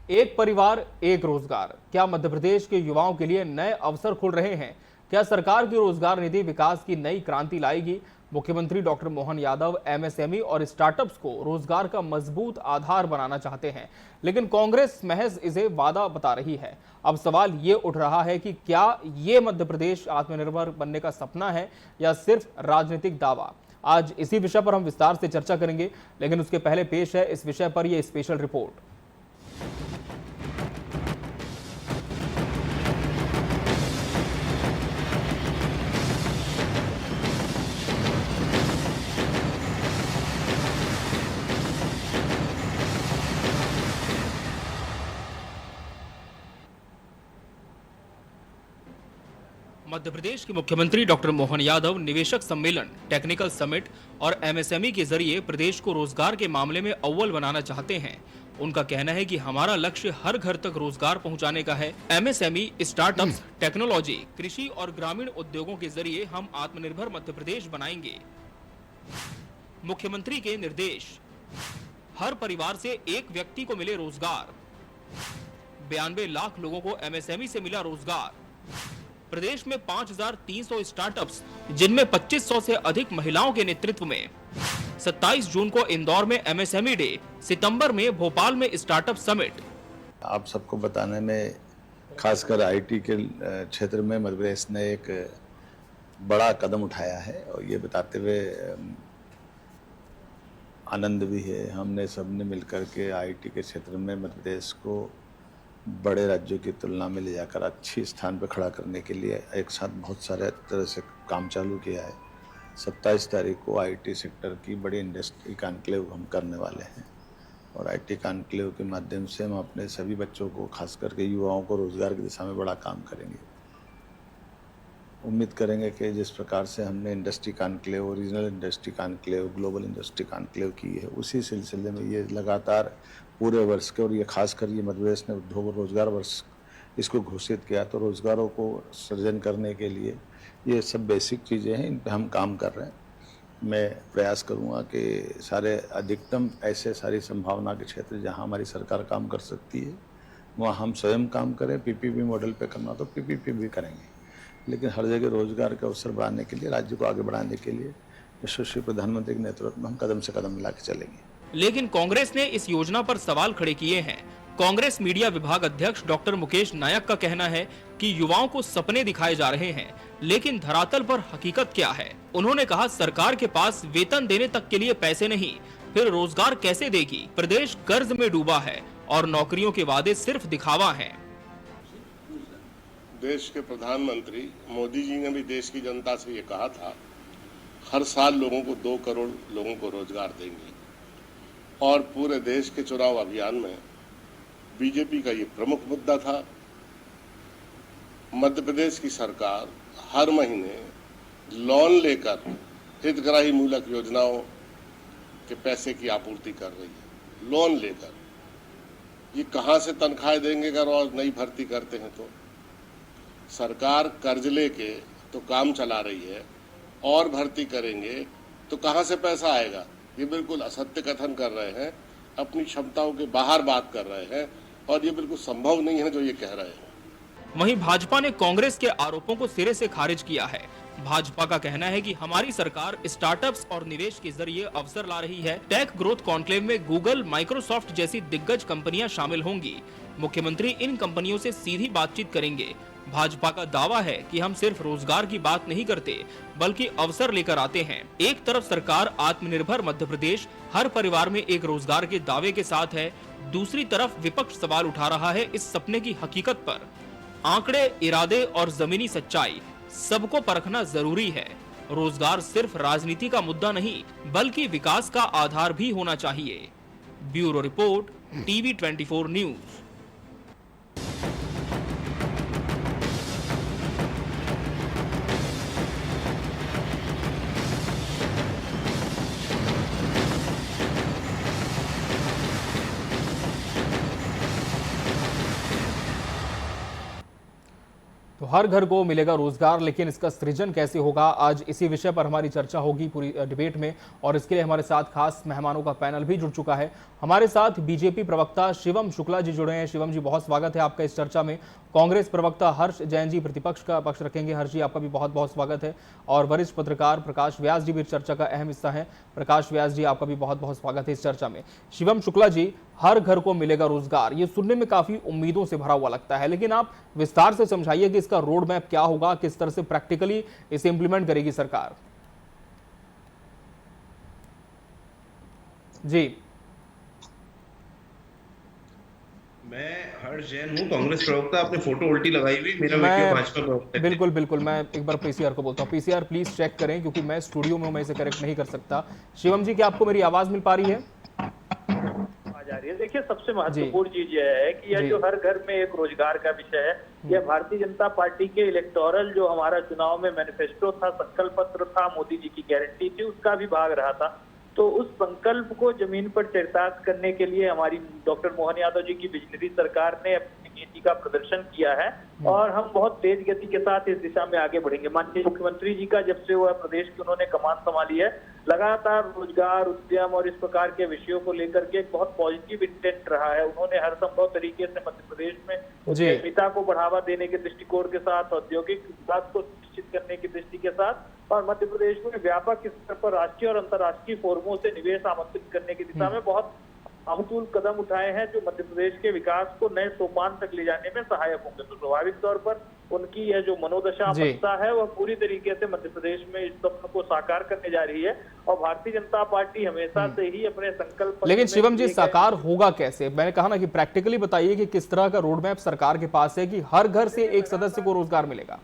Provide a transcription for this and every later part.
एक परिवार एक रोजगार, क्या मध्य प्रदेश के युवाओं के लिए नए अवसर खुल रहे हैं? क्या सरकार की रोजगार नीति विकास की नई क्रांति लाएगी? मुख्यमंत्री डॉक्टर मोहन यादव एमएसएमई और स्टार्टअप्स को रोजगार का मजबूत आधार बनाना चाहते हैं, लेकिन कांग्रेस महज इसे वादा बता रही है। अब सवाल ये उठ रहा है कि क्या ये मध्य प्रदेश आत्मनिर्भर बनने का सपना है या सिर्फ राजनीतिक दावा? आज इसी विषय पर हम विस्तार से चर्चा करेंगे, लेकिन उसके पहले पेश है इस विषय पर यह स्पेशल रिपोर्ट। मध्य प्रदेश के मुख्यमंत्री डॉक्टर मोहन यादव निवेशक सम्मेलन, टेक्निकल समिट और एमएसएमई के जरिए प्रदेश को रोजगार के मामले में अव्वल बनाना चाहते हैं। उनका कहना है कि हमारा लक्ष्य हर घर तक रोजगार पहुंचाने का है। एमएसएमई, स्टार्टअप्स, टेक्नोलॉजी, कृषि और ग्रामीण उद्योगों के जरिए हम आत्मनिर्भर मध्य प्रदेश बनाएंगे। मुख्यमंत्री के निर्देश, हर परिवार से एक व्यक्ति को मिले रोजगार। 92 लाख लोगों को एमएसएमई से मिला रोजगार। प्रदेश में 5,300 स्टार्टअप्स, जिनमें 2,500 से अधिक महिलाओं के नेतृत्व में। 27 जून को इंदौर में एमएसएमई डे, सितंबर में भोपाल में स्टार्टअप समिट। आप सबको बताने में, खासकर आईटी के क्षेत्र में मध्य प्रदेश ने एक बड़ा कदम उठाया है और ये बताते हुए आनंद भी है। हमने सबने मिलकर के आईटी के क्षेत्र में मध्य प्रदेश को बड़े राज्यों की तुलना में ले जाकर अच्छी स्थान पर खड़ा करने के लिए एक साथ बहुत सारे तरह से काम चालू किया है। 27 तारीख को आईटी सेक्टर की बड़ी इंडस्ट्री कॉन्क्लेव हम करने वाले हैं और आईटी कॉन्क्लेव के माध्यम से हम अपने सभी बच्चों को, खास करके युवाओं को, रोजगार की दिशा में बड़ा काम करेंगे। उम्मीद करेंगे कि जिस प्रकार से हमने industry conclave, regional industry conclave, global industry conclave की है, उसी सिलसिले में ये लगातार पूरे वर्ष के, और ये खासकर ये मध्य प्रदेश ने उद्योग और रोजगार वर्ष इसको घोषित किया, तो रोजगारों को सृजन करने के लिए ये सब बेसिक चीज़ें हैं, इन पे हम काम कर रहे हैं। मैं प्रयास करूँगा कि सारे अधिकतम ऐसे सारी संभावना के क्षेत्र जहाँ हमारी सरकार काम कर सकती है वहाँ हम स्वयं काम करें। पीपीपी मॉडल पे करना तो पीपीपी भी करेंगे, लेकिन हर जगह रोजगार के अवसर बढ़ाने के लिए, राज्य को आगे बढ़ाने के लिए यशस्वी प्रधानमंत्री के नेतृत्व में हम कदम से कदम मिला के चलेंगे। लेकिन कांग्रेस ने इस योजना पर सवाल खड़े किए हैं। कांग्रेस मीडिया विभाग अध्यक्ष डॉक्टर मुकेश नायक का कहना है कि युवाओं को सपने दिखाए जा रहे हैं, लेकिन धरातल पर हकीकत क्या है? उन्होंने कहा, सरकार के पास वेतन देने तक के लिए पैसे नहीं, फिर रोजगार कैसे देगी? प्रदेश कर्ज में डूबा है और नौकरियों के वादे सिर्फ दिखावा है। देश के प्रधानमंत्री मोदी जी ने भी देश की जनता से ये कहा था, हर साल लोगों को 2 करोड़ लोगों को रोजगार देंगे, और पूरे देश के चुनाव अभियान में बीजेपी का ये प्रमुख मुद्दा था। मध्य प्रदेश की सरकार हर महीने लोन लेकर हितग्राही मूलक योजनाओं के पैसे की आपूर्ति कर रही है। लोन लेकर ये कहां से तनख्वाहें देंगे अगर और नई भर्ती करते हैं? तो सरकार कर्ज लेके तो काम चला रही है, और भर्ती करेंगे तो कहां से पैसा आएगा? ये बिल्कुल असत्य कथन कर रहे हैं, अपनी क्षमताओं के बाहर बात कर रहे हैं, और ये बिल्कुल संभव नहीं है जो ये कह रहे हैं। वहीं भाजपा ने कांग्रेस के आरोपों को सिरे से खारिज किया है। भाजपा का कहना है कि हमारी सरकार स्टार्टअप्स और निवेश के जरिए अवसर ला रही है। टेक ग्रोथ कॉन्क्लेव में गूगल, माइक्रोसॉफ्ट जैसी दिग्गज कंपनियां शामिल होंगी। मुख्यमंत्री इन कंपनियों से सीधी बातचीत करेंगे। भाजपा का दावा है कि हम सिर्फ रोजगार की बात नहीं करते, बल्कि अवसर लेकर आते हैं। एक तरफ सरकार आत्मनिर्भर मध्य प्रदेश, हर परिवार में एक रोजगार के दावे के साथ है, दूसरी तरफ विपक्ष सवाल उठा रहा है इस सपने की हकीकत पर। आंकड़े, इरादे और जमीनी सच्चाई सबको परखना जरूरी है। रोजगार सिर्फ राजनीति का मुद्दा नहीं, बल्कि विकास का आधार भी होना चाहिए। Bureau report, TV 24 news. तो हर घर को मिलेगा रोजगार, लेकिन इसका सृजन कैसे होगा, आज इसी विषय पर हमारी चर्चा होगी पूरी डिबेट में। और इसके लिए हमारे साथ खास मेहमानों का पैनल भी जुड़ चुका है। हमारे साथ बीजेपी प्रवक्ता शिवम शुक्ला जी जुड़े हैं। शिवम जी, बहुत स्वागत है आपका इस चर्चा में। कांग्रेस प्रवक्ता हर्ष जैन जी प्रतिपक्ष का पक्ष रखेंगे। हर्ष जी, आपका भी बहुत बहुत स्वागत है। और वरिष्ठ पत्रकार प्रकाश व्यास जी भी चर्चा का अहम हिस्सा है। प्रकाश व्यास जी, आपका भी बहुत बहुत स्वागत है इस चर्चा में। शिवम शुक्ला जी, हर घर को मिलेगा रोजगार, ये सुनने में काफी उम्मीदों से भरा हुआ लगता है, लेकिन आप विस्तार से समझाइए कि इसका रोड मैप क्या होगा, किस तरह से प्रैक्टिकली इसे इंप्लीमेंट करेगी सरकार। जी, मैं हर्ष जैन हूँ, कांग्रेस प्रवक्ता। आपने फोटो उल्टी लगाई हुई, मेरा वीडियो भाजपा प्रवक्ता। बिल्कुल बिल्कुल, मैं एक बार पीसीआर को बोलता हूँ। पीसीआर प्लीज चेक करें, क्योंकि मैं स्टूडियो में मैं इसे करेक्ट नहीं कर सकता। शिवम जी, क्या आपको मेरी आवाज मिल पा रही है? जा रही है। देखिए, सबसे महत्वपूर्ण चीज यह है कि यह जो हर घर में एक रोजगार का विषय है, यह भारतीय जनता पार्टी के इलेक्टोरल जो हमारा चुनाव में मैनिफेस्टो था, संकल्प पत्र था, मोदी जी की गारंटी थी, उसका भी भाग रहा था। तो उस संकल्प को जमीन पर चरितार्थ करने के लिए हमारी डॉक्टर मोहन यादव जी की विजनरी सरकार ने अपनी नीति का प्रदर्शन किया है और हम बहुत तेज गति के साथ इस दिशा में आगे बढ़ेंगे। माननीय मुख्यमंत्री जी का जब से वह प्रदेश की उन्होंने कमान संभाली है, लगातार रोजगार, उद्यम और इस प्रकार के विषयों को लेकर के एक बहुत पॉजिटिव इंटेंट रहा है। उन्होंने हर संभव तरीके से मध्य प्रदेश में उद्यमिता को बढ़ावा देने के दृष्टिकोण के साथ, औद्योगिक विकास को सुनिश्चित करने की दृष्टि के साथ और मध्य प्रदेश में व्यापक स्तर पर राष्ट्रीय और अंतर्राष्ट्रीय फोरमों से निवेश आमंत्रित करने की दिशा में बहुत अमूल कदम उठाए हैं, जो मध्य प्रदेश के विकास को नए सोपान तक ले जाने में सहायक होंगे। तो स्वाभाविक तौर पर उनकी यह जो मनोदशा मनसा है, वह पूरी तरीके से मध्य प्रदेश में इस सपने को साकार करने जा रही है। और भारतीय जनता पार्टी हमेशा से ही अपने संकल्प। लेकिन शिवम जी, साकार होगा कैसे? मैंने कहा ना कि प्रैक्टिकली बताइए कि किस तरह का रोड मैप सरकार के पास है कि हर घर से एक सदस्य को रोजगार मिलेगा।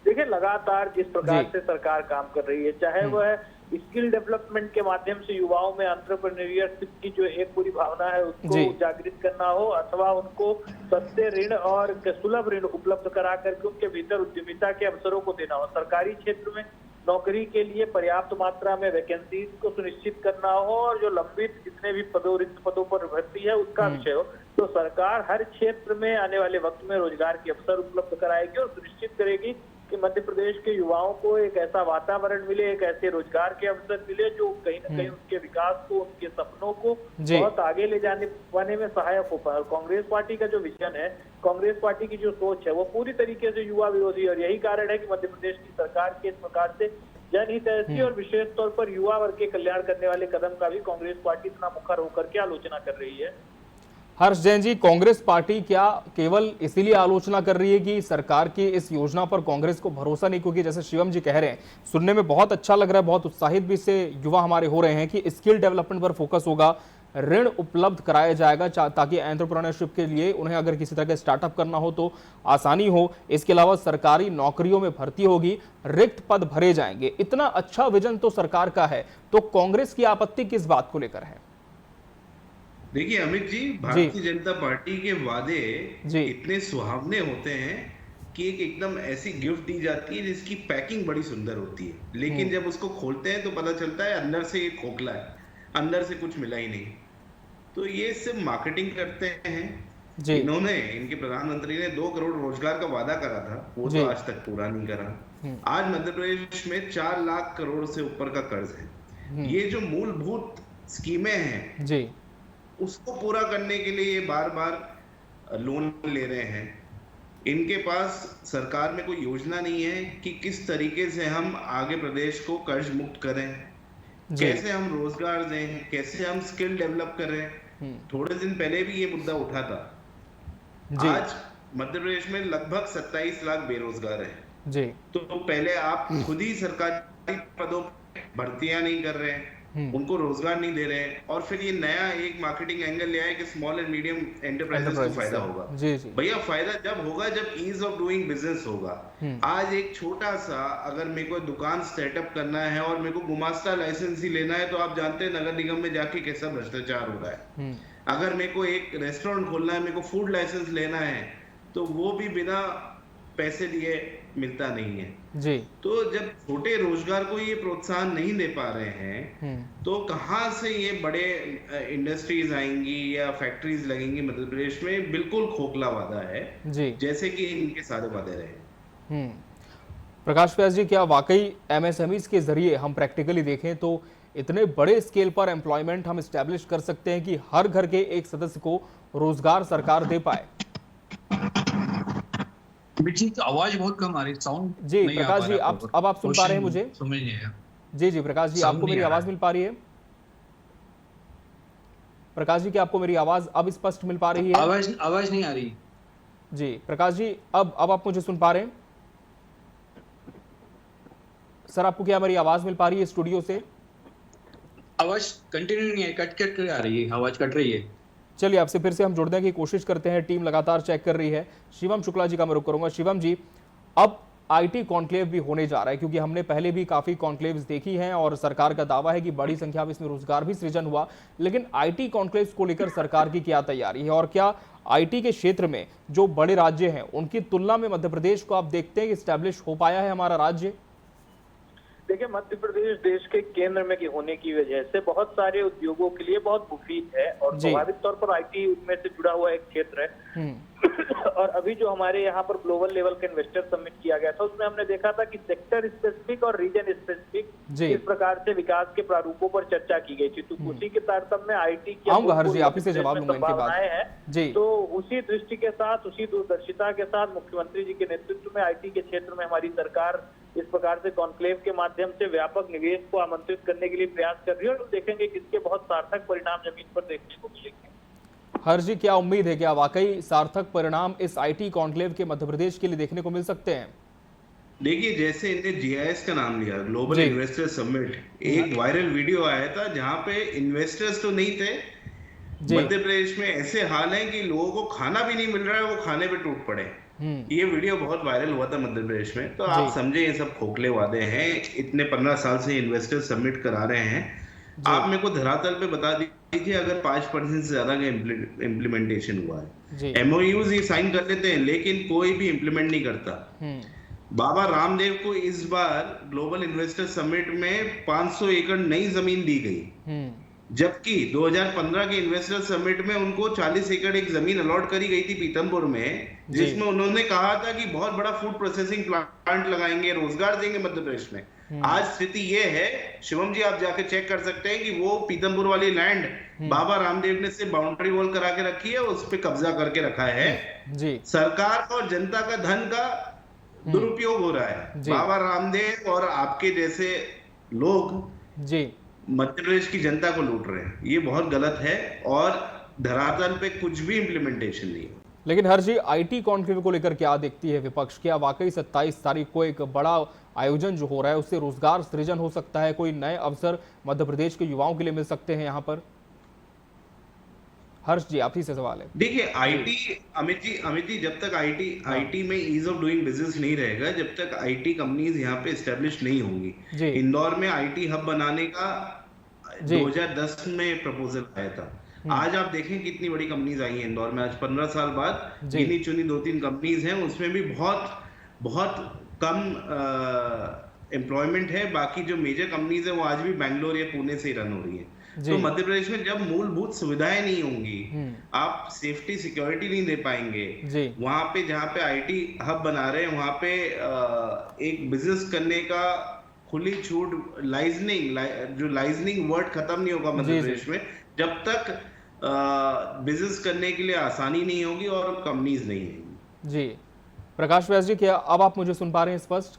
देखिए, लगातार जिस प्रकार से सरकार काम कर रही है, चाहे वह स्किल डेवलपमेंट के माध्यम से युवाओं में एंटरप्रेन्योरशिप की जो एक पूरी भावना है उसको जागृत करना हो, अथवा उनको सस्ते ऋण और सुलभ ऋण उपलब्ध करा करके उनके भीतर उद्यमिता के अवसरों को देना हो, सरकारी क्षेत्र में नौकरी के लिए पर्याप्त मात्रा में वैकेंसीज को सुनिश्चित करना हो और जो लंबित जितने भी रिक्त पदों पर भर्ती है उसका विषय हो। तो सरकार हर क्षेत्र में आने वाले वक्त में रोजगार के अवसर उपलब्ध कराएगी और सुनिश्चित करेगी कि मध्य प्रदेश के युवाओं को एक ऐसा वातावरण मिले, एक ऐसे रोजगार के अवसर मिले जो कहीं न कहीं उनके विकास को, उनके सपनों को बहुत आगे ले जाने में सहायक हो पाए। और कांग्रेस पार्टी का जो विजन है, कांग्रेस पार्टी की जो सोच है, वो पूरी तरीके से युवा विरोधी, और यही कारण है कि मध्य प्रदेश की सरकार के इस प्रकार से जनहितैषी और विशेष तौर पर युवा वर्ग के कल्याण करने वाले कदम का भी कांग्रेस पार्टी इतना मुखर होकर के आलोचना कर रही है। हर्ष जैन जी, कांग्रेस पार्टी क्या केवल इसीलिए आलोचना कर रही है कि सरकार की इस योजना पर कांग्रेस को भरोसा नहीं? क्योंकि जैसे शिवम जी कह रहे हैं, सुनने में बहुत अच्छा लग रहा है, बहुत उत्साहित भी इससे युवा हमारे हो रहे हैं कि स्किल डेवलपमेंट पर फोकस होगा, ऋण उपलब्ध कराया जाएगा ताकि एंटरप्रेन्योरशिप के लिए उन्हें अगर किसी तरह का स्टार्टअप करना हो तो आसानी हो। इसके अलावा सरकारी नौकरियों में भर्ती होगी, रिक्त पद भरे जाएंगे। इतना अच्छा विजन तो सरकार का है, तो कांग्रेस की आपत्ति किस बात को लेकर है? देखिए अमित जी, भारतीय जनता पार्टी के वादे इतने सुहावने होते हैं कि एकदम ऐसी गिफ्ट दी जाती है जिसकी पैकिंग बड़ी सुंदर होती है, लेकिन जब उसको खोलते हैं तो पता चलता है अंदर से ये खोखला है, अंदर से कुछ मिला ही नहीं। तो ये सिर्फ मार्केटिंग करते हैं। इनके प्रधानमंत्री ने 2 करोड़ रोजगार का वादा करा था, वो तो आज तक पूरा नहीं करा। आज मध्य प्रदेश में 4 लाख करोड़ से ऊपर का कर्ज है। ये जो मूलभूत स्कीमें हैं उसको पूरा करने के लिए ये बार बार लोन ले रहे हैं। इनके पास सरकार में कोई योजना नहीं है कि किस तरीके से हम आगे प्रदेश को कर्ज मुक्त करें, कैसे हम रोजगार दें, कैसे हम स्किल डेवलप करें। थोड़े दिन पहले भी ये मुद्दा उठा था। आज मध्य प्रदेश में लगभग 27 लाख बेरोजगार हैं। तो पहले आप खुद ही सरकारी पदों पर भर्तियां नहीं कर रहे हैं, उनको रोजगार नहीं दे रहे हैं, और फिर ये नया एक मार्केटिंग एंगल ले आए कि स्मॉल एंड मीडियम एंटरप्राइजेस को फायदा होगा। भैया, फायदा जब होगा जब ईज ऑफ डूइंग बिजनेस होगा। आज एक छोटा सा अगर मेरे को दुकान सेटअप करना है और मेरे को गुमास्ता लाइसेंस ही लेना है, तो आप जानते हैं नगर निगम में जाके कैसा भ्रष्टाचार हो रहा है। अगर मेरे को एक रेस्टोरेंट खोलना है, मेरे को फूड लाइसेंस लेना है, तो वो भी बिना पैसे दिए मिलता नहीं है। तो जब छोटे रोजगार को ये प्रोत्साहन नहीं दे पा रहे हैं, तो कहां से ये बड़े इंडस्ट्रीज आएंगी या फैक्ट्रीज लगेंगी मध्य प्रदेश में? बिल्कुल खोखला वादा है, जैसे कि इनके सारे वादे रहे। प्रकाश व्यास जी, क्या वाकई एमएसएमईज के जरिए हम प्रैक्टिकली देखें तो इतने बड़े स्केल पर एम्प्लॉयमेंट हम स्टैब्लिश कर सकते हैं कि हर घर के एक सदस्य को रोजगार सरकार दे पाए? जी, तो आवाज बहुत कम आ रही, साउंड जी प्रकाश जी, अब आप सुन पा रहे हैं मुझे? समझ नहीं आया। जी जी प्रकाश जी, आपको मेरी आवाज मिल पा रही है? प्रकाश जी, क्या आपको मेरी आवाज अब स्पष्ट मिल पा रही है? आवाज नहीं आ रही। जी प्रकाश जी, अब आप मुझे सुन पा रहे हैं? सर, आपको क्या मेरी आवाज मिल पा रही है स्टूडियो से? आवाज कंटिन्यू नहीं है, कट कट कर आ रही है, आवाज कट रही है। चलिए, आपसे फिर से हम जुड़ने की कोशिश करते हैं, टीम लगातार चेक कर रही है। शिवम शुक्ला जी का मैं रुख करूंगा। शिवम जी, अब आईटी कॉन्क्लेव भी होने जा रहा है, क्योंकि हमने पहले भी काफी कॉन्क्लेव्स देखी हैं और सरकार का दावा है कि बड़ी संख्या में इसमें रोजगार भी सृजन हुआ, लेकिन आईटी कॉन्क्लेव्स को लेकर सरकार की क्या तैयारी है और क्या आईटी के क्षेत्र में जो बड़े राज्य हैं उनकी तुलना में मध्य प्रदेश को आप देखते हैं कि स्टैब्लिश हो पाया है हमारा राज्य? देखिए, मध्य प्रदेश देश के केंद्र में होने की वजह से बहुत सारे उद्योगों के लिए बहुत मुफीद है और स्वाभाविक तौर पर आईटी उनमें से जुड़ा हुआ एक क्षेत्र है। और अभी जो हमारे यहाँ पर ग्लोबल लेवल का इन्वेस्टर समिट किया गया था, उसमें हमने देखा था कि सेक्टर स्पेसिफिक और रीजन स्पेसिफिक इस प्रकार से विकास के प्रारूपों पर चर्चा की गई थी। तो उसी के तारतम्य में आईटी की संभावनाएं हैं, तो उसी दृष्टि के साथ, उसी दूरदर्शिता के साथ मुख्यमंत्री जी के नेतृत्व में आईटी के क्षेत्र में हमारी सरकार इस प्रकार से कॉन्क्लेव के माध्यम से व्यापक निवेश को आमंत्रित करने के लिए प्रयास कर रही है और देखेंगे कि इसके बहुत सार्थक परिणाम जमीन पर देखने को मिलेंगे। हर्ष जी, क्या उम्मीद है कि वाकई सार्थक परिणाम इस आईटी कॉन्क्लेव के मध्य प्रदेश के लिए देखने को मिल सकते हैं? देखिए, जैसे इनने जीआईएस का नाम लिया, ग्लोबल इन्वेस्टर समिट, एक वायरल वीडियो आया था जहां पे इन्वेस्टर्स तो नहीं थे। मध्य प्रदेश में ऐसे हाल है कि लोगों को खाना भी नहीं मिल रहा है, वो खाने पे टूट पड़े। ये वीडियो बहुत वायरल हुआ था मध्य प्रदेश में। तो आप समझे ये सब खोखले वादे हैं। इतने 15 साल से इन्वेस्टर सबमिट करा रहे हैं। आप मेरे को धरातल पे बता दीजिए, अगर 5% से ज्यादा का इम्प्लीमेंटेशन हुआ है। एमओयूज ही साइन कर लेते हैं लेकिन कोई भी इम्प्लीमेंट नहीं करता। बाबा रामदेव को इस बार ग्लोबल इन्वेस्टर समिट में 500 एकड़ नई जमीन दी गई, जबकि 2015 के इन्वेस्टर समिट में उनको 40 एकड़ एक जमीन अलॉट करी गई थी पीतमपुर में, जिसमें उन्होंने कहा था कि बहुत बड़ा फूड प्रोसेसिंग प्लांट लगाएंगे, रोजगार देंगे मध्य प्रदेश में। आज स्थिति ये है, शिवम जी आप जाके चेक कर सकते हैं कि वो पीतमपुर वाली लैंड बाबा रामदेव ने से बाउंड्री वॉल करा के रखी है, उस पर कब्जा करके रखा है। सरकार और जनता का धन का दुरुपयोग हो रहा है। बाबा रामदेव और आपके जैसे लोग मध्य प्रदेश की जनता को लूट रहे हैं। ये बहुत गलत है और धरातल पे कुछ भी इम्प्लीमेंटेशन नहीं है। लेकिन हर जी, आईटी कॉन्क्लेव को लेकर क्या देखती है विपक्ष? क्या वाकई 27 तारीख को एक बड़ा आयोजन जो हो रहा है उससे रोजगार सृजन हो सकता है? कोई नए अवसर मध्य प्रदेश के युवाओं के लिए मिल सकते हैं यहाँ पर? हर्ष जी, आप ही से सवाल है। देखिए, आईटी, अमित जी जब तक आईटी में ईज ऑफ डूइंग बिजनेस नहीं रहेगा, जब तक आईटी कंपनीज यहाँ पे एस्टेब्लिश नहीं होंगी। इंदौर में आईटी हब बनाने का 2010 में प्रपोजल आया था। आज आप देखें कितनी बड़ी कंपनीज आई हैं इंदौर में। आज 15 साल बाद गिनी चुनी 2-3 कंपनीज हैं, उसमें भी बहुत कम एम्प्लॉयमेंट है। बाकी जो मेजर कंपनीज है वो आज भी बैंगलोर या पुणे से ही रन हो रही है। तो मध्य प्रदेश में जब मूलभूत सुविधाएं नहीं होंगी, आप सेफ्टी सिक्योरिटी नहीं दे पाएंगे। वहां पे जहाँ पे आईटी हब बना रहे हैं, वहां पे एक बिजनेस करने का खुली छूट, लाइजनिंग वर्ड खत्म नहीं होगा मध्य प्रदेश में जब तक बिजनेस करने के लिए आसानी नहीं होगी और कंपनीज नहीं होंगी। जी प्रकाश व्यास जी, क्या अब आप मुझे सुन पा रहे हैं स्पष्ट?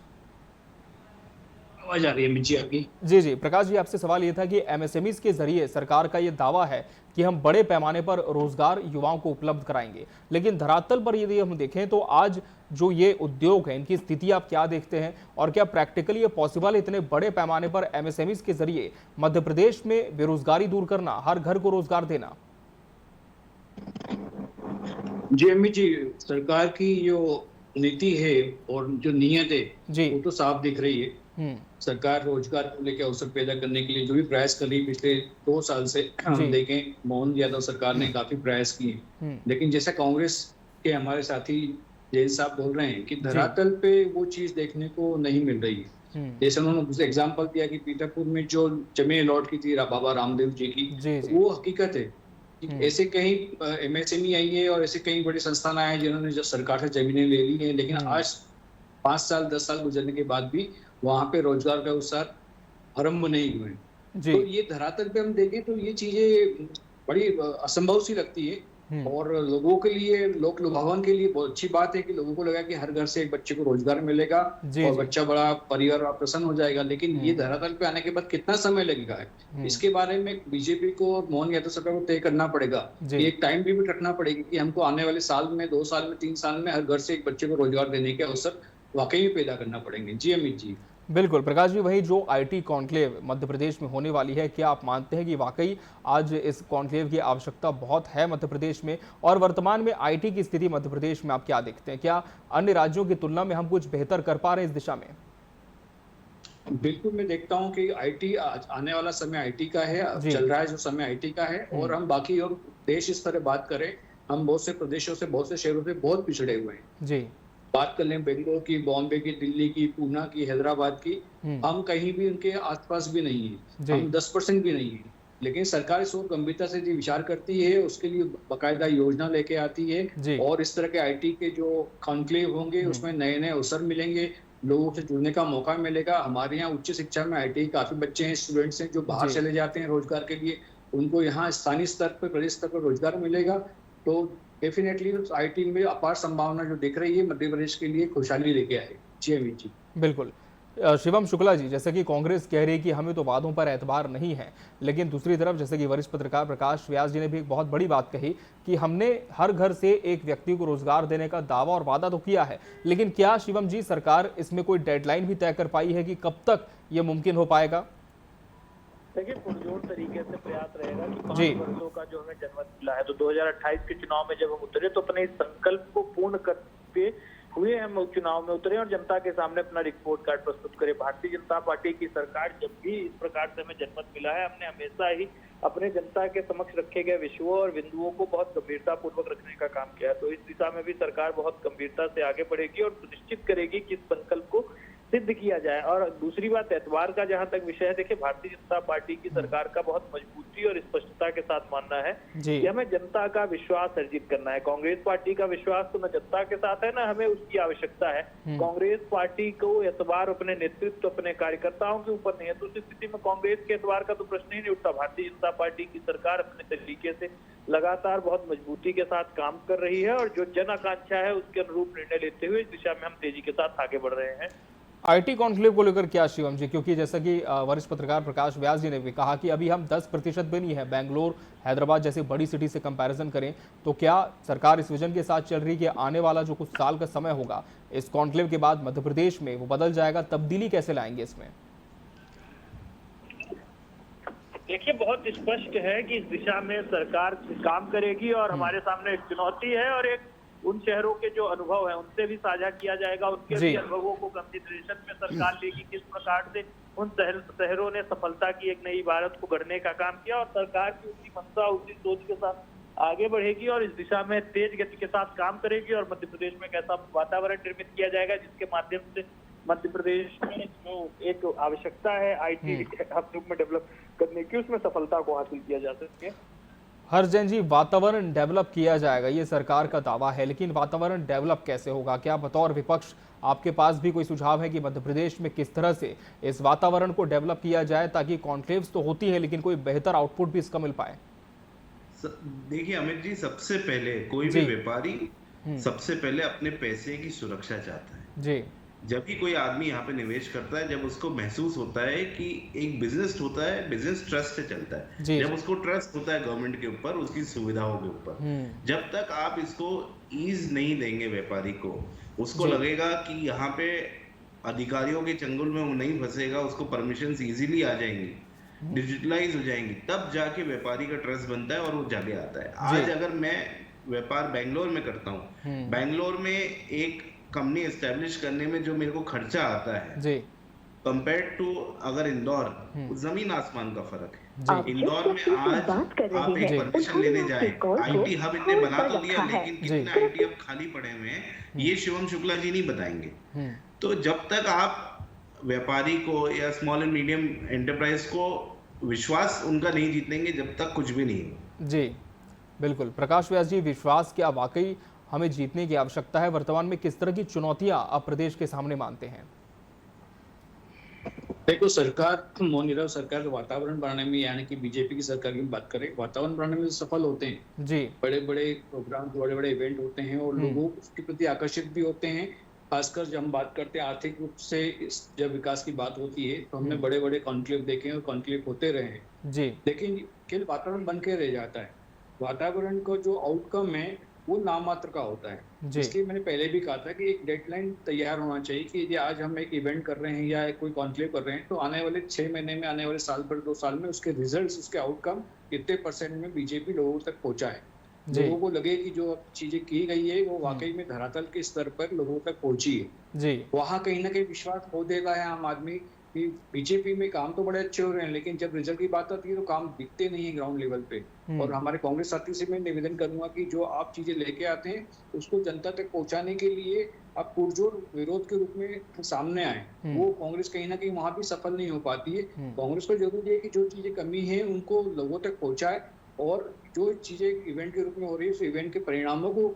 आवाज आ रही है जी आपकी? जी प्रकाश जी, आपसे सवाल ये था कि एमएसएमईज के जरिए सरकार का ये दावा है कि हम बड़े पैमाने पर रोजगार युवाओं को उपलब्ध कराएंगे, लेकिन धरातल पर यदि हम देखें तो आज जो ये उद्योग है इनकी स्थिति आप क्या देखते हैं और क्या प्रैक्टिकली ये पॉसिबल है इतने बड़े पैमाने पर एमएसएमईज के जरिए मध्य प्रदेश में बेरोजगारी दूर करना, हर घर को रोजगार देना? जी अमित जी, सरकार की जो नीति है और जो नीयत है वो तो साफ दिख रही है। सरकार रोजगार को लेकर अवसर पैदा करने के लिए जो भी प्रयास कर रही है, पिछले 2 साल से हम देखें मोहन यादव सरकार ने काफी प्रयास किए, लेकिन जैसा कांग्रेस के हमारे साथी जैन साहब बोल रहे हैं कि धरातल पे वो चीज देखने को नहीं मिल रही है। जैसे उन्होंने एग्जाम्पल दिया कि पीतरपुर में जो जमीन अलॉट की थी बाबा रामदेव जी की, वो हकीकत है। ऐसे कई एमएसएमई आई है और ऐसे कई बड़े संस्थान आए हैं जिन्होंने जो सरकार से जमीनें ले ली है, लेकिन आज 5 साल 10 साल गुजरने के बाद भी वहाँ पे रोजगार का अवसर आरंभ नहीं हुए। तो ये धरातल पे हम देखें तो ये चीजें बड़ी असंभव सी लगती है और लोगों के लिए, लोक लुभावन के लिए बहुत अच्छी बात है कि लोगों को लगा कि हर घर से एक बच्चे को रोजगार मिलेगा और बच्चा बड़ा परिवार प्रसन्न हो जाएगा। लेकिन ये धरातल पे आने के बाद कितना समय लगेगा इसके बारे में बीजेपी को और मोहन यादव सरकार को तय करना पड़ेगा। एक टाइम लिमिट रखना पड़ेगी कि हमको आने वाले साल में, 2 साल में, 3 साल में हर घर से एक बच्चे को रोजगार देने के अवसर वाकई में पैदा करना पड़ेंगे। जी अमित जी। बिल्कुल प्रकाश जी, वही जो आईटी कॉन्क्लेव मध्य प्रदेश में होने वाली है, क्या आप मानते हैं कि वाकई आज इस कॉन्क्लेव की आवश्यकता बहुत है मध्य प्रदेश में? और वर्तमान में आईटी की स्थिति मध्य प्रदेश में आप क्या देखते हैं? क्या अन्य राज्यों की तुलना में हम कुछ बेहतर कर पा रहे हैं इस दिशा में? बिल्कुल, मैं देखता हूं कि आईटी आने वाला समय आईटी का है, चल रहा है जो समय आईटी का है। और हम बाकी और देश इस तरह बात करें, हम बहुत से प्रदेशों से, बहुत से शहरों से बहुत पिछड़े हुए हैं। जी, बात कर लें बेंगलोर की, बॉम्बे की, दिल्ली की, पूना की, हैदराबाद की, हम कहीं भी उनके आसपास भी नहीं है, हम 10% भी नहीं है। लेकिन सरकार इस ओर गंभीरता से विचार करती है, उसके लिए बाकायदा योजना लेके आती है और इस तरह के आईटी के जो कॉन्क्लेव होंगे उसमें नए नए अवसर मिलेंगे, लोगों से जुड़ने का मौका मिलेगा। हमारे यहाँ उच्च शिक्षा में आईटी काफी बच्चे हैं, स्टूडेंट्स हैं जो बाहर चले जाते हैं रोजगार के लिए, उनको यहाँ स्थानीय स्तर पर, प्रदेश स्तर पर रोजगार मिलेगा। तो डेफिनेटली आईटी में अपार संभावना जो दिख रही है मध्य प्रदेश के लिए खुशहाली लेके आए। जी अमित जी। बिल्कुल। शिवम शुक्ला जी, जैसे कि कांग्रेस कह रही है कि हमें तो वादों पर एतबार नहीं है, लेकिन दूसरी तरफ जैसे कि वरिष्ठ पत्रकार प्रकाश व्यास जी ने भी एक बहुत बड़ी बात कही कि हमने हर घर से एक व्यक्ति को रोजगार देने का दावा और वादा तो किया है, लेकिन क्या शिवम जी सरकार इसमें कोई डेडलाइन भी तय कर पाई है कि कब तक ये मुमकिन हो पाएगा? देखिए, पुरजोर तरीके से प्रयास रहेगा कि 5 वर्षों का जो हमें जनमत मिला है, तो 2028 के चुनाव में जब हम उतरे तो अपने इस संकल्प को पूर्ण करते हुए हम चुनाव में उतरे और जनता के सामने अपना रिपोर्ट कार्ड प्रस्तुत करें। भारतीय जनता पार्टी की सरकार जब भी इस प्रकार से हमें जनमत मिला है, हमने हमेशा ही अपने जनता के समक्ष रखे गए विषयों और बिंदुओं को बहुत गंभीरता पूर्वक रखने का काम किया है। तो इस दिशा में भी सरकार बहुत गंभीरता से आगे बढ़ेगी और सुनिश्चित करेगी कि इस संकल्प को सिद्ध किया जाए। और दूसरी बात, एतबार का जहां तक विषय है, देखिए भारतीय जनता पार्टी की सरकार का बहुत मजबूती और स्पष्टता के साथ मानना है कि हमें जनता का विश्वास अर्जित करना है। कांग्रेस पार्टी का विश्वास तो न जनता के साथ है, न हमें उसकी आवश्यकता है। कांग्रेस पार्टी को एतबार अपने नेतृत्व, अपने कार्यकर्ताओं के ऊपर नहीं है, तो उस स्थिति में कांग्रेस के एतबार का तो प्रश्न ही नहीं उठता। भारतीय जनता पार्टी की सरकार अपने तरीके से लगातार बहुत मजबूती के साथ काम कर रही है और जो जन आकांक्षा है उसके अनुरूप निर्णय लेते हुए इस दिशा में हम तेजी के साथ आगे बढ़ रहे हैं। आईटी कॉन्क्लेव को लेकर क्या शिवम जी, क्योंकि जैसा कि वरिष्ठ पत्रकार प्रकाश व्यास जी ने भी कहा कि अभी हम 10% भी नहीं है, बेंगलोर, हैदराबाद जैसी बड़ी सिटी से कंपैरिजन करें, तो क्या सरकार इस विजन के साथ चल रही है कि आने वाला जो कुछ साल का समय होगा इस कॉन्क्लेव के बाद मध्य प्रदेश में वो बदल जाएगा? तब्दीली कैसे लाएंगे इसमें? देखिए, बहुत स्पष्ट है कि इस दिशा में सरकार काम करेगी और हमारे सामने एक चुनौती है और एक उन शहरों के जो अनुभव है उनसे भी साझा किया जाएगा, उनके भी अनुभवों को कंसिडरेशन में सरकार लेगी, किस प्रकार से उन शहरों ने सफलता की एक नई भारत को गढ़ने का काम किया और सरकार की उसी मंशा, उसी सोच के साथ आगे बढ़ेगी और इस दिशा में तेज गति के साथ काम करेगी और मध्य प्रदेश में एक ऐसा वातावरण निर्मित किया जाएगा जिसके माध्यम से मध्य प्रदेश में जो एक आवश्यकता है आईटी हब रूप में डेवलप करने की, उसमें सफलता को हासिल किया जा सके। हरजैन जी, वातावरण डेवलप किया जाएगा ये सरकार का दावा है, लेकिन वातावरण डेवलप कैसे होगा? क्या बतौर विपक्ष आपके पास भी कोई सुझाव है कि मध्य प्रदेश में किस तरह से इस वातावरण को डेवलप किया जाए ताकि कॉन्क्लेव्स तो होती है लेकिन कोई बेहतर आउटपुट भी इसका मिल पाए? देखिए अमित जी, सबसे पहले कोई भी व्यापारी सबसे पहले अपने पैसे की सुरक्षा चाहता है। जी, जब भी कोई आदमी यहाँ पे निवेश करता है, जब उसको महसूस होता है कि एक बिजनेस होता है, बिजनेस ट्रस्ट से चलता है, जब उसको ट्रस्ट होता है गवर्नमेंट के ऊपर, उसकी सुविधाओं के ऊपर, जब तक आप इसको ईज नहीं देंगे व्यापारी को, उसको लगेगा कि यहाँ पे अधिकारियों के चंगुल में वो नहीं फंसेगा, उसको परमिशन इजीली आ जाएंगी, डिजिटलाइज हो जाएंगी, तब जाके व्यापारी का ट्रस्ट बनता है और वो जाके आता है। आज अगर मैं व्यापार बेंगलोर में करता हूँ, बेंगलोर में एक कंपनी एस्टेब्लिश करने में जो मेरे को खर्चा आता है जी, कंपेयर्ड टू अगर इंदौर, जमीन आसमान का फर्क है। इंदौर में आज आप एक परमिशन लेने जाए, आईटी हब इतने बना तो दिया, लेकिन कितने आईटी हब खाली पड़े हुए हैं ये शिवम शुक्ला जी नहीं बताएंगे। तो जब तक आप व्यापारी को या स्मॉल एंड मीडियम एंटरप्राइज को विश्वास उनका नहीं जीतेंगे, जब तक कुछ भी नहीं। जी बिल्कुल, प्रकाश व्यास जी, विश्वास क्या वाकई हमें जीतने की आवश्यकता है। वर्तमान में किस तरह की चुनौतियां आप प्रदेश के सामने मानते हैं? देखो, सरकार मोनीराव सरकार वातावरण बनाने में, यानी कि बीजेपी की सरकार की बात करें, वातावरण बनाने में सफल होते हैं जी। बड़े बड़े प्रोग्राम, बड़े बड़े इवेंट होते हैं और लोगों उसके प्रति आकर्षित भी होते हैं। खासकर जब हम बात करते हैं आर्थिक रूप से, जब विकास की बात होती है तो हमने बड़े बड़े कॉन्क्लेव देखे हैं और कॉन्क्लेव होते रहे हैं जी। लेकिन केवल वातावरण बन के रह जाता है। वातावरण का जो आउटकम है वो नाम मात्र का होता है। इसलिए मैंने पहले भी कहा था कि एक डेडलाइन तैयार होना चाहिए कि यदि आज हम एक इवेंट कर रहे हैं या कोई कॉन्क्लेव कर रहे हैं तो आने वाले 6 महीने में, आने वाले साल भर, 2 साल में उसके रिजल्ट्स, उसके आउटकम कितने % में बीजेपी लोगों तक पहुंचा है, लोगों को लगे कि जो चीजें की गई है वो वाकई में धरातल के स्तर पर लोगों तक पहुंची है जी। वहां कहीं ना कहीं विश्वास खो देगा है आम आदमी कि बीजेपी में काम तो बड़े अच्छे हो रहे हैं लेकिन जब रिजल्ट की बात आती है तो काम दिखते नहीं है ग्राउंड लेवल पे। और हमारे कांग्रेस साथी से मैं निवेदन करूंगा कि जो आप चीजें लेके आते हैं उसको जनता तक पहुंचाने के लिए आप पुरजोर विरोध के रूप में सामने आए। वो कांग्रेस कहीं ना कहीं वहां भी सफल नहीं हो पाती है। कांग्रेस को जरूरी है कि जो चीजें कमी है उनको लोगों तक पहुंचाए और जो चीजें इवेंट के रूप में हो रही है उस इवेंट के परिणामों को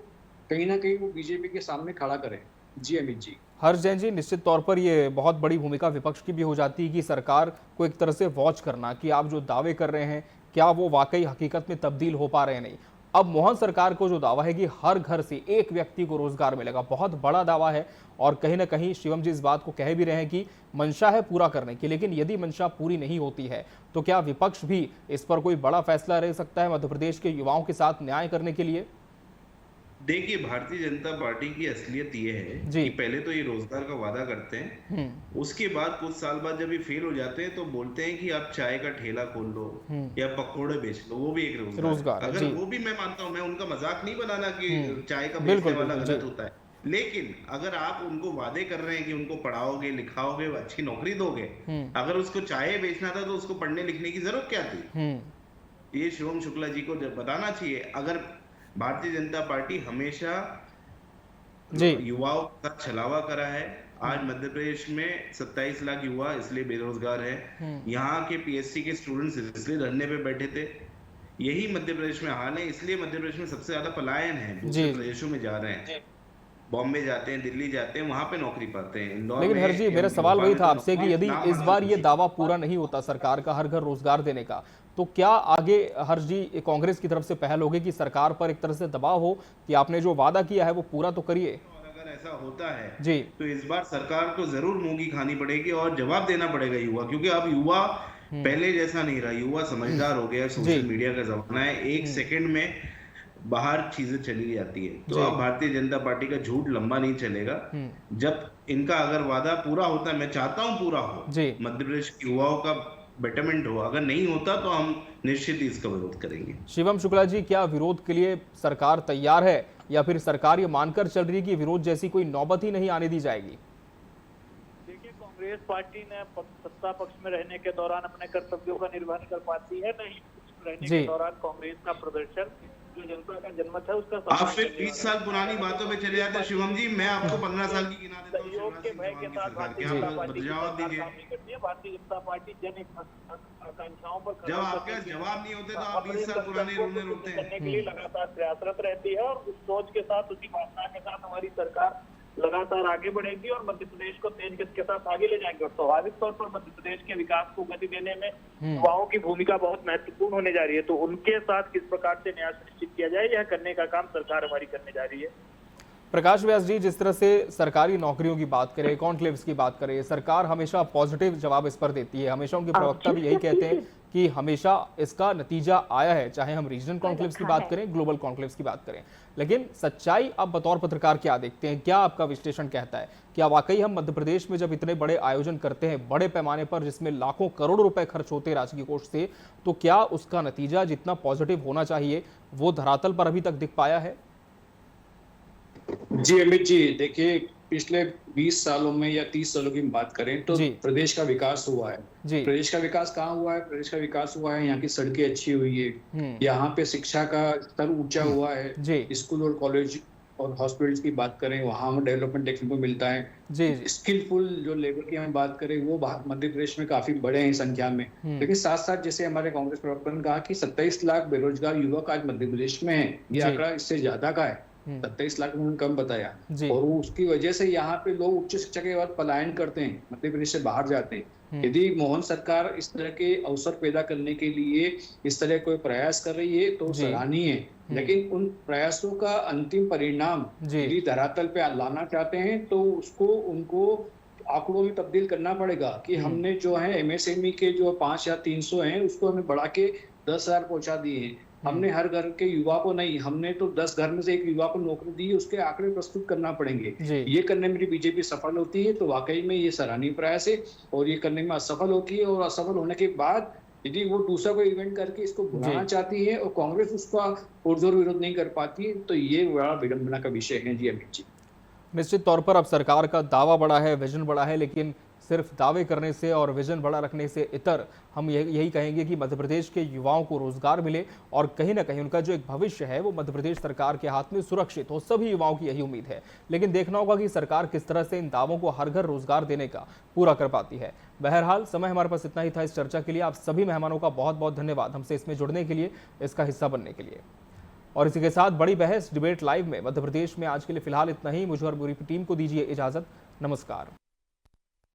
कहीं ना कहीं वो बीजेपी के सामने खड़ा करें। जी अमित जी। हर्ष जैन जी, निश्चित तौर पर ये बहुत बड़ी भूमिका विपक्ष की भी हो जाती है कि सरकार को एक तरह से वॉच करना कि आप जो दावे कर रहे हैं क्या वो वाकई हकीकत में तब्दील हो पा रहे हैं नहीं। अब मोहन सरकार को जो दावा है कि हर घर से एक व्यक्ति को रोजगार मिलेगा, बहुत बड़ा दावा है और कहीं ना कहीं शिवम जी इस बात को कह भी रहे हैं कि मंशा है पूरा करने की, लेकिन यदि मंशा पूरी नहीं होती है तो क्या विपक्ष भी इस पर कोई बड़ा फैसला ले सकता है मध्य प्रदेश के युवाओं के साथ न्याय करने के लिए? देखिए, भारतीय जनता पार्टी की असलियत ये है कि पहले तो ये रोजगार का वादा करते हैं, उसके बाद कुछ साल बाद जब ये फेल हो जाते हैं तो बोलते हैं कि आप चाय का ठेला खोल लो या पकौड़े बेच लो, वो भी एक रोजगार। अगर वो भी मैं मानता हूँ, मैं उनका मजाक नहीं बनाना कि चाय का बेचने वाला गलत होता है, लेकिन अगर आप उनको वादे कर रहे हैं कि उनको पढ़ाओगे, लिखाओगे, अच्छी नौकरी दोगे, अगर उसको चाय बेचना था तो उसको पढ़ने लिखने की जरूरत क्या थी? ये शिवम शुक्ला जी को बताना चाहिए। अगर भारतीय जनता पार्टी हमेशा युवाओं का छलावा करा है, आज मध्य प्रदेश में 27 लाख युवा इसलिए बेरोजगार है, यहाँ के पीएससी के स्टूडेंट्स इसलिए धरने पे बैठे थे, यही मध्य प्रदेश में हाल है, इसलिए मध्य प्रदेश में सबसे ज्यादा पलायन है, दूसरे प्रदेशों में जा रहे हैं, बॉम्बे जाते हैं, दिल्ली जाते हैं, वहां पे नौकरी पाते हैं। लेकिन हर जी, मेरा सवाल वही था आपसे कि यदि इस बार ये दावा पूरा नहीं होता सरकार का हर घर रोजगार देने का, तो क्या आगे हर्ष जी कांग्रेस की तरफ से पहल होगी कि सरकार पर एक तरह से दबाव हो कि आपने जो वादा किया है वो पूरा तो करिए? अगर ऐसा होता है जी तो इस बार सरकार को जरूर मूंगी खानी पड़ेगी और जवाब देना पड़ेगा युवा, क्योंकि अब युवा पहले जैसा नहीं रहा, युवा समझदार हो गया, सोशल मीडिया का जमाना है, 1 सेकंड में बाहर चीजें चली जाती है। तो अब भारतीय जनता पार्टी का झूठ लंबा नहीं चलेगा। जब इनका अगर वादा पूरा होता है, मैं चाहता हूं पूरा हो, मध्य प्रदेश के युवाओं का बेटरमेंट हो, अगर नहीं होता तो हम निश्चित ही इसका विरोध करेंगे। शिवम शुक्ला जी, क्या विरोध के लिए सरकार तैयार है या फिर सरकार ये मानकर चल रही है कि विरोध जैसी कोई नौबत ही नहीं आने दी जाएगी? देखिए, कांग्रेस पार्टी ने सत्ता पक्ष में रहने के दौरान अपने कर्तव्यों का निर्वहन कर पाती है, नहीं रहने के दौरान कांग्रेस का प्रदर्शन जो जनता का जनमत है उसका आप फिर 20 साल पुरानी बातों में चले जाते हैं शिवम जी, मैं आपको 15 साल की गिना देता हूं। सहयोग के भय के साथ भारतीय जनता पार्टी करती है। भारतीय जनता पार्टी जन आकांक्षाओं पर जब आपके जवाब नहीं होते तो आप 20 साल पुराने रोने रोते हैं। करने के लिए लगातार प्रयासरत रहती है और उस सोच के साथ, उसी भावना के साथ हमारी सरकार लगातार आगे बढ़ेगी और मध्य प्रदेश को तेज गति के साथ आगे ले जाएंगे। और स्वाभाविक तौर पर मध्य प्रदेश के विकास को गति देने में युवाओं की भूमिका बहुत महत्वपूर्ण होने जा रही है। तो उनके साथ किस प्रकार से न्याय सुनिश्चित किया जाए, यह करने का काम सरकार हमारी करने जा रही है। प्रकाश व्यास जी, जिस तरह से सरकारी नौकरियों की बात करें, कॉन्क्लेव्स की बात करें, सरकार हमेशा पॉजिटिव जवाब इस पर देती है, हमेशा उनके प्रवक्ता भी यही कहते हैं कि हमेशा इसका नतीजा आया है, चाहे हम रीजनल कॉन्क्लेव्स की बात करें, ग्लोबल कॉन्क्लेव्स की बात करें। लेकिन सच्चाई आप बतौर पत्रकार क्या देखते हैं? क्या आपका विश्लेषण कहता है? क्या वाकई हम मध्य प्रदेश में जब इतने बड़े आयोजन करते हैं बड़े पैमाने पर, जिसमें लाखों करोड़ रुपए खर्च होते हैं राजकीय कोष से, तो क्या उसका नतीजा जितना पॉजिटिव होना चाहिए वो धरातल पर अभी तक दिख पाया है? जी अमित जी, देखिए पिछले 20 सालों में या 30 सालों की बात करें तो प्रदेश का विकास हुआ है। प्रदेश का विकास कहाँ हुआ है? प्रदेश का विकास हुआ है, यहाँ की सड़कें अच्छी हुई है, यहाँ पे शिक्षा का स्तर ऊंचा हुआ है, स्कूल और कॉलेज और हॉस्पिटल्स की बात करें वहाँ हमें डेवलपमेंट देखने को मिलता है। स्किलफुल जो लेबर की हम बात करें वो मध्य प्रदेश में काफी बड़े हैं संख्या में। लेकिन साथ साथ जैसे हमारे कांग्रेस प्रवक्ता ने कहा कि 27 लाख बेरोजगार युवक आज मध्य प्रदेश में है, ये आंकड़ा इससे ज्यादा का है। 27 लाख उन्होंने कम बताया, और उसकी वजह से यहाँ पे लोग उच्च शिक्षा के बाद पलायन करते हैं, मध्य प्रदेश से बाहर जाते हैं। यदि मोहन सरकार इस तरह के अवसर पैदा करने के लिए इस तरह कोई प्रयास कर रही है तो सराहनीय है, लेकिन उन प्रयासों का अंतिम परिणाम यदि धरातल पे लाना चाहते हैं तो उनको आंकड़ों में तब्दील करना पड़ेगा कि हमने जो है एमएसएमई के जो 5 या 300 हैं उसको हमें बढ़ा के 10,000 पहुंचा दिए हैं। हमने हर घर के युवा को नहीं, हमने तो 10 घर में से एक युवा को नौकरी दी, उसके आंकड़े प्रस्तुत करना पड़ेंगे। ये करने में बीजेपी सफल होती है तो वाकई में ये सराहनीय प्रयास है, और ये करने में असफल होती है, और असफल होने के बाद यदि वो दूसरा कोई इवेंट करके इसको बुलाना चाहती है और कांग्रेस उसका पुरजोर विरोध नहीं कर पाती है तो ये बड़ा विडंबना का विषय है। जी अमित जी, निश्चित तौर पर अब सरकार का दावा बड़ा है, विजन बड़ा है, लेकिन सिर्फ दावे करने से और विजन बड़ा रखने से इतर हम यही कहेंगे कि मध्य प्रदेश के युवाओं को रोजगार मिले और कहीं ना कहीं उनका जो एक भविष्य है वो मध्य प्रदेश सरकार के हाथ में सुरक्षित हो। सभी युवाओं की यही उम्मीद है, लेकिन देखना होगा कि सरकार किस तरह से इन दावों को हर घर रोजगार देने का पूरा कर पाती है। बहरहाल समय हमारे पास इतना ही था इस चर्चा के लिए। आप सभी मेहमानों का बहुत बहुत धन्यवाद हमसे इसमें जुड़ने के लिए, इसका हिस्सा बनने के लिए। और इसी के साथ बड़ी बहस डिबेट लाइव में मध्य प्रदेश में आज के लिए फिलहाल इतना ही। मुझे और पूरी टीम को दीजिए इजाजत। नमस्कार।